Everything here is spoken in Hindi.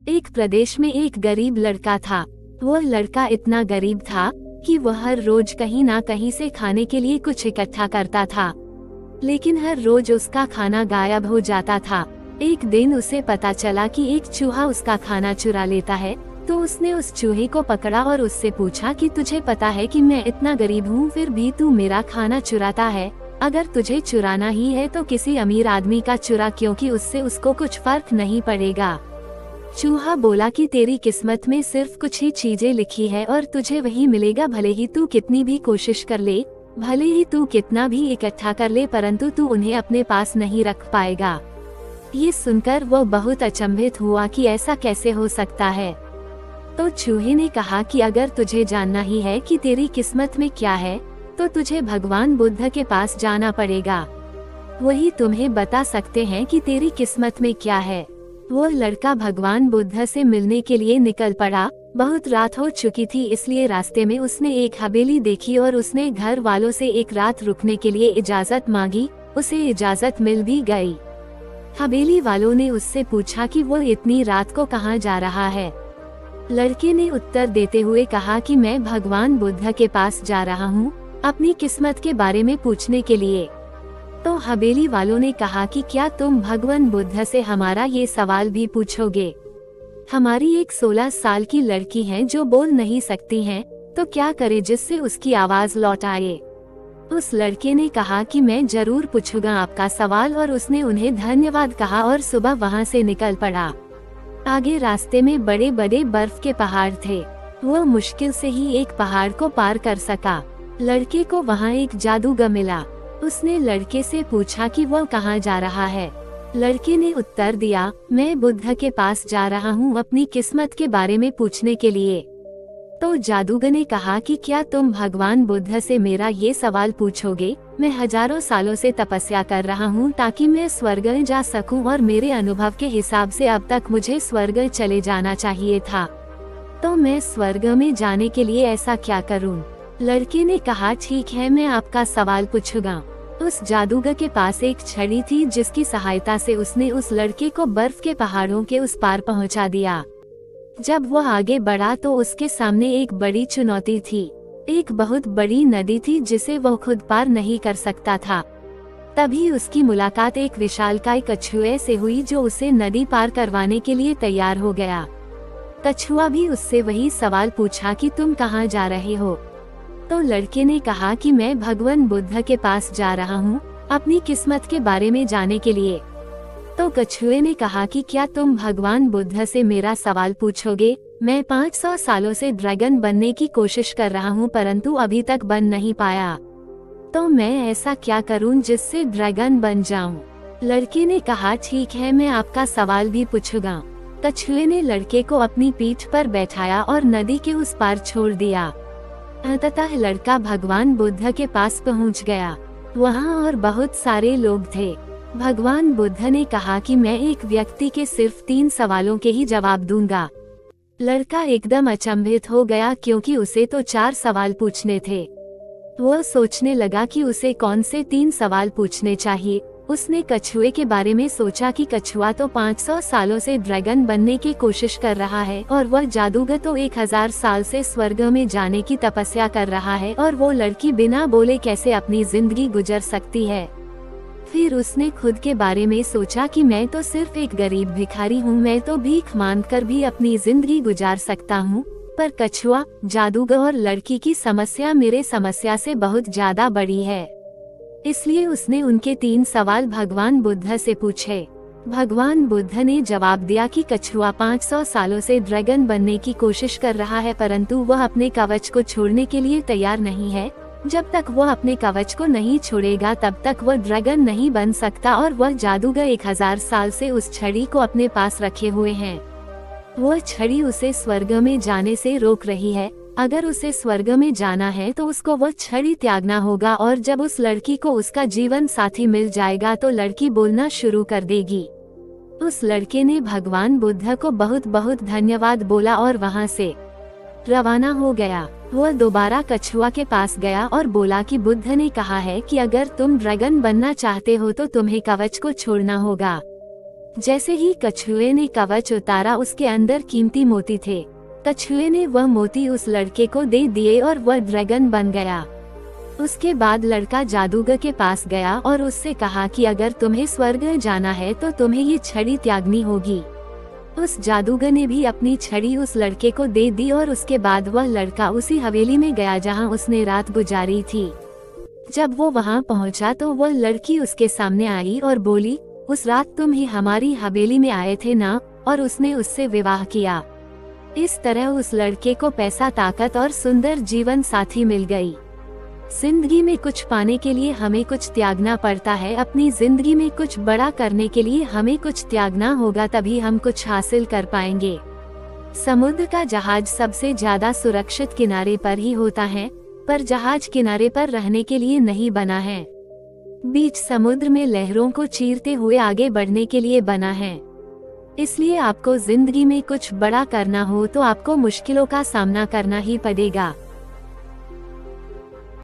एक प्रदेश में एक गरीब लड़का था। वह लड़का इतना गरीब था कि वह हर रोज कहीं ना कहीं से खाने के लिए कुछ इकट्ठा करता था, लेकिन हर रोज उसका खाना गायब हो जाता था। एक दिन उसे पता चला कि एक चूहा उसका खाना चुरा लेता है, तो उसने उस चूहे को पकड़ा और उससे पूछा कि तुझे पता है कि मैं इतना गरीब हूँ, फिर भी तू मेरा खाना चुराता है। अगर तुझे चुराना ही है तो किसी अमीर आदमी का चुरा, क्योंकि उससे उसको कुछ फर्क नहीं पड़ेगा। चूहा बोला कि तेरी किस्मत में सिर्फ कुछ ही चीजें लिखी है और तुझे वही मिलेगा, भले ही तू कितनी भी कोशिश कर ले, भले ही तू कितना भी इकट्ठा कर ले, परंतु तू उन्हें अपने पास नहीं रख पाएगा। ये सुनकर वो बहुत अचंभित हुआ कि ऐसा कैसे हो सकता है। तो चूहे ने कहा कि अगर तुझे जानना ही है कि तेरी किस्मत में क्या है, तो तुझे भगवान बुद्ध के पास जाना पड़ेगा। वही तुम्हें बता सकते हैं कि तेरी किस्मत में क्या है। वो लड़का भगवान बुद्ध से मिलने के लिए निकल पड़ा। बहुत रात हो चुकी थी, इसलिए रास्ते में उसने एक हवेली देखी और उसने घर वालों से एक रात रुकने के लिए इजाजत मांगी। उसे इजाजत मिल भी गई। हवेली वालों ने उससे पूछा कि वो इतनी रात को कहाँ जा रहा है। लड़के ने उत्तर देते हुए कहा कि मैं भगवान बुद्ध के पास जा रहा हूँ, अपनी किस्मत के बारे में पूछने के लिए। तो हवेली वालों ने कहा कि क्या तुम भगवान बुद्ध से हमारा ये सवाल भी पूछोगे? हमारी एक 16 साल की लड़की है जो बोल नहीं सकती है, तो क्या करे जिससे उसकी आवाज लौट आए। उस लड़के ने कहा कि मैं जरूर पूछूंगा आपका सवाल, और उसने उन्हें धन्यवाद कहा और सुबह वहाँ से निकल पड़ा। आगे रास्ते में बड़े बड़े बर्फ के पहाड़ थे। वो मुश्किल से ही एक पहाड़ को पार कर सका। लड़के को वहाँ एक जादूगर मिला। उसने लड़के से पूछा कि वो कहाँ जा रहा है। लड़के ने उत्तर दिया, मैं बुद्ध के पास जा रहा हूँ अपनी किस्मत के बारे में पूछने के लिए। तो जादूगर ने कहा कि क्या तुम भगवान बुद्ध से मेरा ये सवाल पूछोगे? मैं हजारों सालों से तपस्या कर रहा हूँ ताकि मैं स्वर्ग जा सकूं, और मेरे अनुभव के हिसाब से अब तक मुझे स्वर्ग चले जाना चाहिए था, तो मैं स्वर्ग में जाने के लिए ऐसा क्या करूँ? लड़के ने कहा ठीक है, मैं आपका सवाल पूछूंगा। उस जादूगर के पास एक छड़ी थी जिसकी सहायता से उसने उस लड़के को बर्फ के पहाड़ों के उस पार पहुंचा दिया। जब वह आगे बढ़ा तो उसके सामने एक बड़ी चुनौती थी। एक बहुत बड़ी नदी थी जिसे वह खुद पार नहीं कर सकता था। तभी उसकी मुलाकात एक विशालकाय कछुए से हुई जो उसे नदी पार करवाने के लिए तैयार हो गया। कछुआ भी उससे वही सवाल पूछा कि तुम कहाँ जा रहे हो? तो लड़के ने कहा कि मैं भगवान बुद्ध के पास जा रहा हूँ अपनी किस्मत के बारे में जानने के लिए। तो कछुए ने कहा कि क्या तुम भगवान बुद्ध से मेरा सवाल पूछोगे? मैं 500 सालों से ड्रैगन बनने की कोशिश कर रहा हूँ, परंतु अभी तक बन नहीं पाया, तो मैं ऐसा क्या करूँ जिससे ड्रैगन बन जाऊँ? लड़के ने कहा ठीक है, मैं आपका सवाल भी पूछूंगा। कछुए ने लड़के को अपनी पीठ पर बैठाया और नदी के उस पार छोड़ दिया। अंततः लड़का भगवान बुद्ध के पास पहुंच गया। वहां और बहुत सारे लोग थे। भगवान बुद्ध ने कहा कि मैं एक व्यक्ति के सिर्फ 3 सवालों के ही जवाब दूंगा। लड़का एकदम अचंभित हो गया क्योंकि उसे तो 4 सवाल पूछने थे। वह सोचने लगा कि उसे कौन से 3 सवाल पूछने चाहिए। उसने कछुए के बारे में सोचा कि कछुआ तो 500 सालों से ड्रैगन बनने की कोशिश कर रहा है, और वह जादूगर तो 1000 साल से स्वर्ग में जाने की तपस्या कर रहा है, और वो लड़की बिना बोले कैसे अपनी जिंदगी गुजर सकती है। फिर उसने खुद के बारे में सोचा कि मैं तो सिर्फ एक गरीब भिखारी हूँ, मैं तो भीख मांगकर भी अपनी जिंदगी गुजार सकता हूँ, पर कछुआ, जादूगर और लड़की की समस्या मेरे समस्या से बहुत ज्यादा बड़ी है। इसलिए उसने उनके 3 सवाल भगवान बुद्ध से पूछे। भगवान बुद्ध ने जवाब दिया कि कछुआ 500 सालों से ड्रैगन बनने की कोशिश कर रहा है, परंतु वह अपने कवच को छोड़ने के लिए तैयार नहीं है। जब तक वह अपने कवच को नहीं छोड़ेगा तब तक वह ड्रैगन नहीं बन सकता, और वह जादूगर 1000 साल से उस छड़ी को अपने पास रखे हुए हैं। वह छड़ी उसे स्वर्ग में जाने से रोक रही है। अगर उसे स्वर्ग में जाना है तो उसको वह छड़ी त्यागना होगा, और जब उस लड़की को उसका जीवन साथी मिल जाएगा तो लड़की बोलना शुरू कर देगी। उस लड़के ने भगवान बुद्ध को बहुत बहुत धन्यवाद बोला और वहां से रवाना हो गया। वह दोबारा कछुआ के पास गया और बोला कि बुद्ध ने कहा है कि अगर तुम ड्रैगन बनना चाहते हो तो तुम्हें कवच को छोड़ना होगा। जैसे ही कछुए ने कवच उतारा, उसके अंदर कीमती मोती थे। कछुए ने वह मोती उस लड़के को दे दिए और वह ड्रैगन बन गया। उसके बाद लड़का जादूगर के पास गया और उससे कहा कि अगर तुम्हें स्वर्ग जाना है तो तुम्हें ये छड़ी त्यागनी होगी। उस जादूगर ने भी अपनी छड़ी उस लड़के को दे दी और उसके बाद वह लड़का उसी हवेली में गया जहां उसने रात गुजारी थी। जब वो वहां पहुंचा तो वह लड़की उसके सामने आई और बोली, उस रात तुम ही हमारी हवेली में आए थे ना? और उसने उससे विवाह किया। इस तरह उस लड़के को पैसा, ताकत और सुंदर जीवन साथी मिल गई। जिंदगी में कुछ पाने के लिए हमें कुछ त्यागना पड़ता है। अपनी जिंदगी में कुछ बड़ा करने के लिए हमें कुछ त्यागना होगा, तभी हम कुछ हासिल कर पाएंगे। समुद्र का जहाज सबसे ज्यादा सुरक्षित किनारे पर ही होता है, पर जहाज किनारे पर रहने के लिए नहीं बना है। बीच समुद्र में लहरों को चीरते हुए आगे बढ़ने के लिए बना है। इसलिए आपको जिंदगी में कुछ बड़ा करना हो तो आपको मुश्किलों का सामना करना ही पड़ेगा।